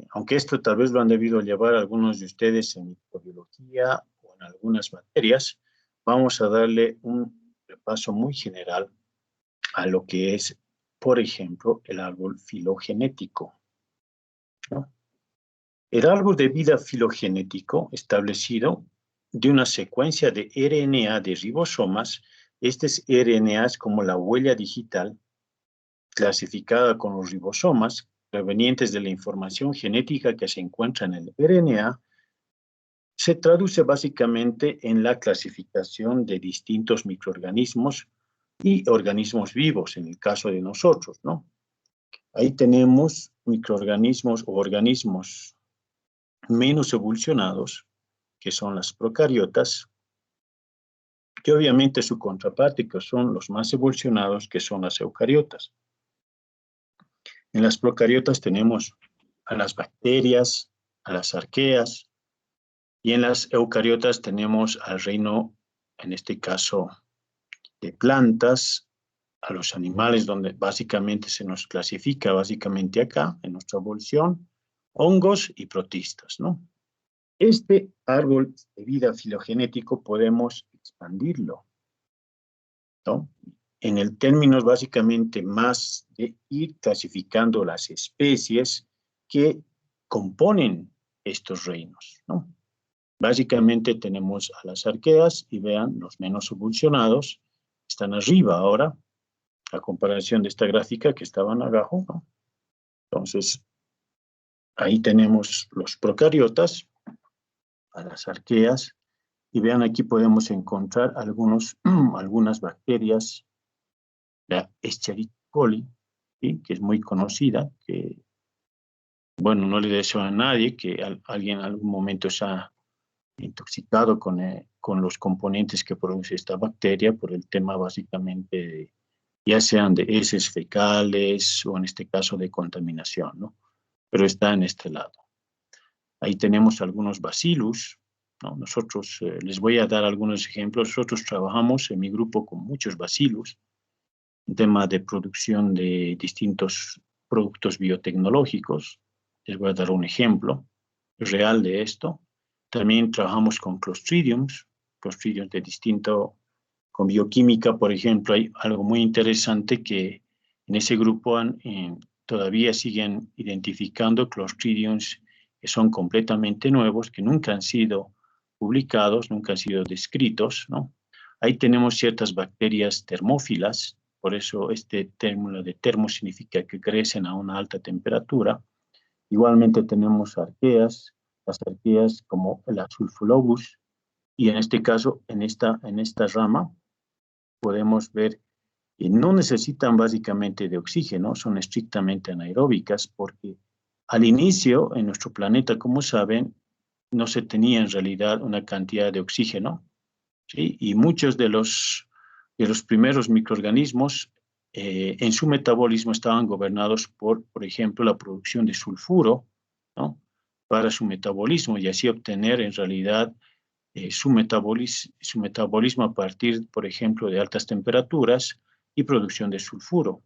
Aunque esto tal vez lo han debido llevar algunos de ustedes en microbiología o en algunas materias, vamos a darle un repaso muy general a lo que es, por ejemplo, el árbol filogenético, ¿no? El árbol de vida filogenético establecido de una secuencia de RNA de ribosomas, este RNA es como la huella digital clasificada con los ribosomas provenientes de la información genética que se encuentra en el RNA, se traduce básicamente en la clasificación de distintos microorganismos y organismos vivos, en el caso de nosotros, ¿no? Ahí tenemos microorganismos o organismos menos evolucionados, que son las procariotas, que obviamente su contraparte, que son los más evolucionados, que son las eucariotas. En las procariotas tenemos a las bacterias, a las arqueas, y en las eucariotas tenemos al reino, en este caso, de plantas, a los animales, donde básicamente se nos clasifica, básicamente acá, en nuestra evolución, hongos y protistas, ¿no? Este árbol de vida filogenético podemos expandirlo, ¿no? En el términos básicamente más de ir clasificando las especies que componen estos reinos, ¿no? Básicamente tenemos a las arqueas y vean, los menos evolucionados están arriba ahora, a comparación de esta gráfica que estaban abajo, ¿no? Entonces, ahí tenemos los procariotas, a las arqueas, y vean aquí podemos encontrar algunas bacterias, la Escherichia coli, ¿sí? Que es muy conocida, que, bueno, no le deseo a nadie que alguien en algún momento se ha intoxicado con los componentes que produce esta bacteria por el tema básicamente de, ya sean de heces fecales o en este caso de contaminación, ¿no? Pero está en este lado. Ahí tenemos algunos bacillus, ¿no? Nosotros les voy a dar algunos ejemplos. Nosotros trabajamos en mi grupo con muchos bacillus, en tema de producción de distintos productos biotecnológicos. Les voy a dar un ejemplo real de esto. También trabajamos con clostridiums de distinto, con bioquímica, por ejemplo, hay algo muy interesante que en ese grupo todavía siguen identificando clostridiums que son completamente nuevos, que nunca han sido publicados, nunca han sido descritos, ¿no? Ahí tenemos ciertas bacterias termófilas, por eso este término de termo significa que crecen a una alta temperatura. Igualmente tenemos arqueas, las arqueas como el sulfolobus, y en este caso, en esta rama, podemos ver que no necesitan básicamente de oxígeno, son estrictamente anaeróbicas, porque al inicio, en nuestro planeta, como saben, no se tenía en realidad una cantidad de oxígeno, ¿sí? Y muchos de los primeros microorganismos en su metabolismo estaban gobernados por ejemplo, la producción de sulfuro, ¿no? Para su metabolismo y así obtener en realidad su metabolismo a partir, por ejemplo, de altas temperaturas y producción de sulfuro.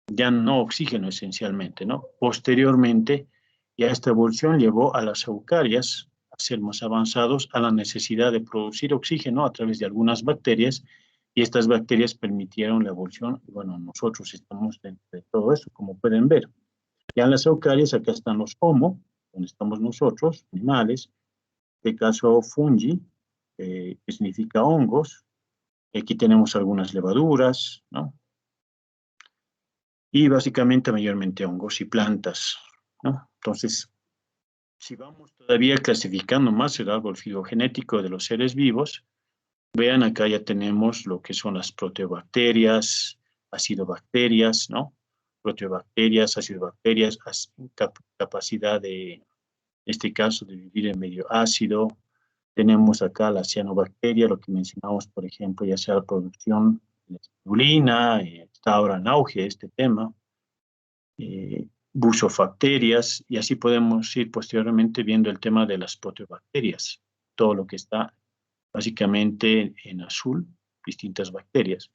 Ya no oxígeno esencialmente, ¿no? Posteriormente, ya esta evolución llevó a las eucarias a ser más avanzados, a la necesidad de producir oxígeno a través de algunas bacterias, y estas bacterias permitieron la evolución. Bueno, nosotros estamos dentro de todo eso, como pueden ver. Ya en las eucarias, acá están los Homo, donde estamos nosotros, animales, en este caso fungi, que significa hongos. Aquí tenemos algunas levaduras, ¿no? Y básicamente mayormente hongos y plantas, ¿no? Entonces, si vamos todavía clasificando más el árbol filogenético de los seres vivos, vean acá ya tenemos lo que son las proteobacterias, acidobacterias, ¿no? Proteobacterias, acidobacterias, capacidad de este caso de vivir en medio ácido. Tenemos acá la cianobacteria, lo que mencionamos, por ejemplo, ya sea la producción de espirulina, está ahora en auge este tema, busofacterias, y así podemos ir posteriormente viendo el tema de las proteobacterias, todo lo que está básicamente en azul, distintas bacterias.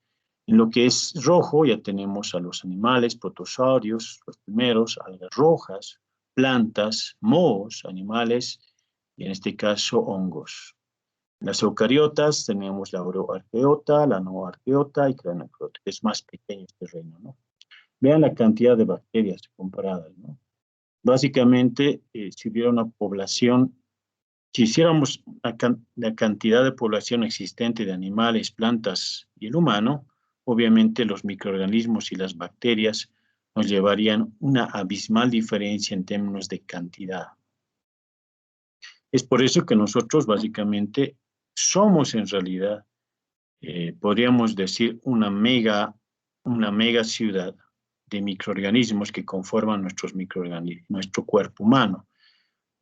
En lo que es rojo ya tenemos a los animales, protozoarios, los primeros, algas rojas, plantas, mohos, animales, y en este caso hongos. En las eucariotas tenemos la euroarqueota, la noarqueota y cranioarqueota, que es más pequeño este reino, ¿no? Vean la cantidad de bacterias comparadas, ¿no? Básicamente, si hubiera una población, si hiciéramos la cantidad de población existente de animales, plantas y el humano, obviamente los microorganismos y las bacterias nos llevarían una abismal diferencia en términos de cantidad. Es por eso que nosotros básicamente somos en realidad, podríamos decir, una mega ciudad de microorganismos que conforman nuestro cuerpo humano.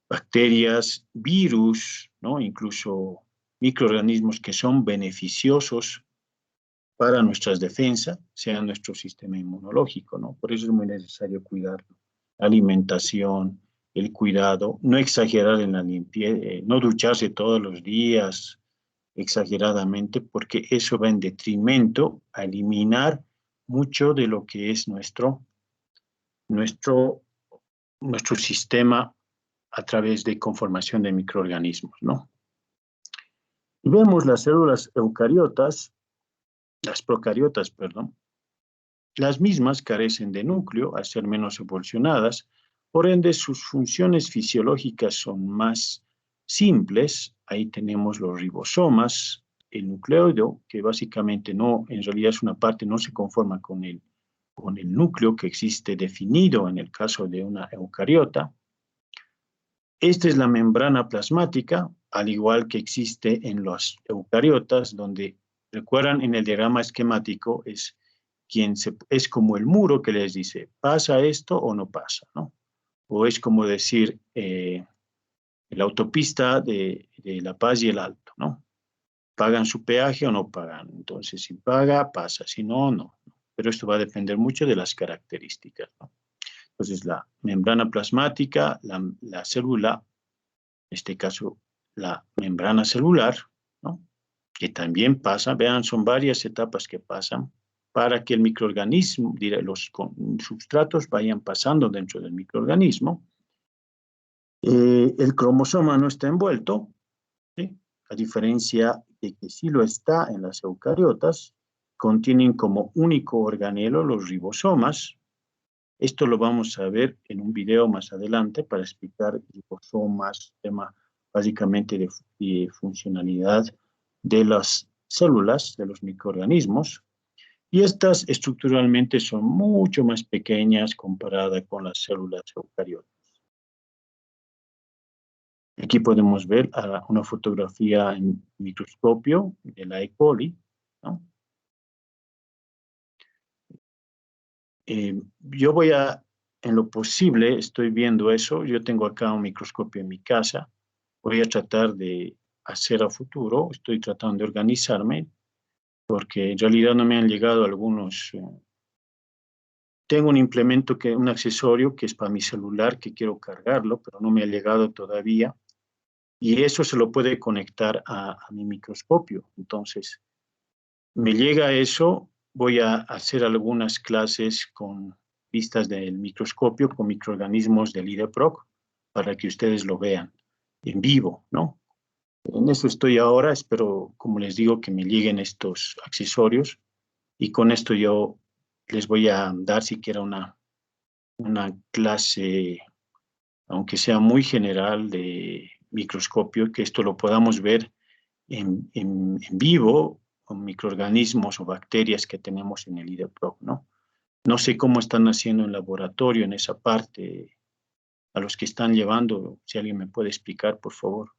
Bacterias, virus, ¿no? Incluso microorganismos que son beneficiosos para nuestras defensas, sea nuestro sistema inmunológico, ¿no? Por eso es muy necesario cuidarlo. La alimentación, el cuidado, no exagerar en la limpieza, no ducharse todos los días exageradamente, porque eso va en detrimento a eliminar mucho de lo que es nuestro sistema a través de conformación de microorganismos, ¿no? Y vemos las células eucariotas, las procariotas, perdón, las mismas carecen de núcleo al ser menos evolucionadas, por ende sus funciones fisiológicas son más simples. Ahí tenemos los ribosomas, el nucleoide, que básicamente no, en realidad es una parte, no se conforma con el núcleo que existe definido en el caso de una eucariota. Esta es la membrana plasmática, al igual que existe en los eucariotas, donde, recuerdan en el diagrama esquemático, es como el muro que les dice, ¿pasa esto o no pasa? ¿No? O es como decir, la autopista de La Paz y el Alto, ¿no? ¿Pagan su peaje o no pagan? Entonces, si paga, pasa, si no, no. Pero esto va a depender mucho de las características, ¿no? Entonces, la membrana plasmática, la célula, en este caso, la membrana celular, ¿no? Que también pasa, vean, son varias etapas que pasan para que el microorganismo, los substratos vayan pasando dentro del microorganismo. El cromosoma no está envuelto, ¿sí? A diferencia de que sí lo está en las eucariotas, contienen como único organelo los ribosomas. Esto lo vamos a ver en un video más adelante para explicar ribosomas, tema básicamente de funcionalidad de las células, de los microorganismos. Y estas estructuralmente son mucho más pequeñas comparadas con las células eucariotas. Aquí podemos ver una fotografía en microscopio de la E. coli, ¿no? Yo voy a, en lo posible, estoy viendo eso, yo tengo acá un microscopio en mi casa, voy a tratar de hacer a futuro, estoy tratando de organizarme, porque en realidad no me han llegado algunos. Tengo un implemento, un accesorio que es para mi celular, que quiero cargarlo, pero no me ha llegado todavía, y eso se lo puede conectar a mi microscopio. Entonces, me llega eso, voy a hacer algunas clases con vistas del microscopio, con microorganismos del IDEPROC, para que ustedes lo vean en vivo, ¿no? En eso estoy ahora, espero, como les digo, que me lleguen estos accesorios, y con esto yo les voy a dar siquiera una clase, aunque sea muy general, de microscopio, que esto lo podamos ver en vivo, con microorganismos o bacterias que tenemos en el IDEPROC, ¿no? No sé cómo están haciendo en laboratorio en esa parte, a los que están llevando, si alguien me puede explicar, por favor.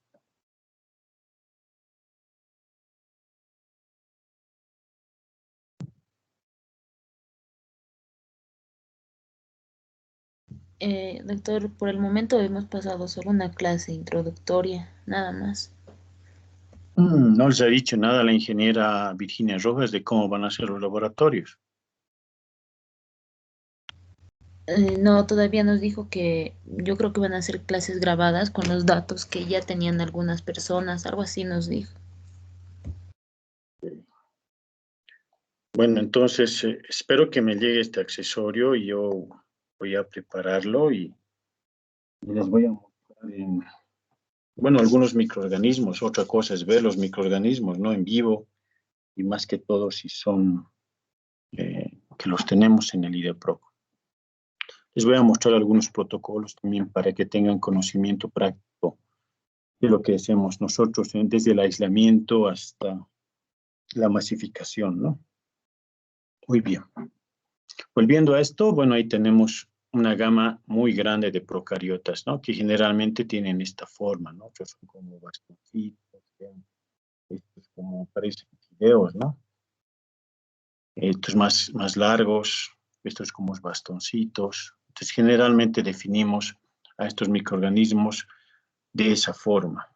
Doctor, por el momento hemos pasado solo una clase introductoria, nada más. No les ha dicho nada a la ingeniera Virginia Rojas de cómo van a ser los laboratorios. No, todavía nos dijo que yo creo que van a ser clases grabadas con los datos que ya tenían algunas personas, algo así nos dijo. Bueno, entonces espero que me llegue este accesorio y yo voy a prepararlo y les voy a mostrar bueno, algunos microorganismos. Otra cosa es ver los microorganismos, ¿no? En vivo y más que todo si son que los tenemos en el IDEPROC. Les voy a mostrar algunos protocolos también para que tengan conocimiento práctico de lo que hacemos nosotros, desde el aislamiento hasta la masificación, ¿no? Muy bien. Volviendo a esto, bueno, ahí tenemos una gama muy grande de procariotas, ¿no? Que generalmente tienen esta forma, ¿no? Que son como bastoncitos, estos como parecen fideos, ¿no? Estos más largos, estos como bastoncitos. Entonces, generalmente definimos a estos microorganismos de esa forma.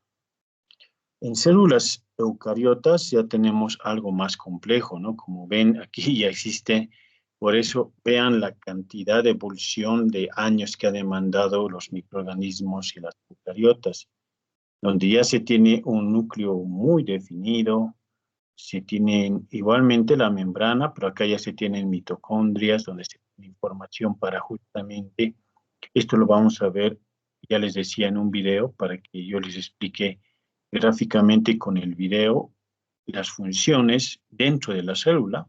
En células eucariotas ya tenemos algo más complejo, ¿no? Como ven, aquí ya existe, por eso vean la cantidad de evolución de años que ha demandado los microorganismos y las eucariotas, donde ya se tiene un núcleo muy definido, se tiene igualmente la membrana, pero acá ya se tienen mitocondrias, donde se tiene información para justamente, esto lo vamos a ver, ya les decía en un video, para que yo les explique gráficamente con el video las funciones dentro de la célula,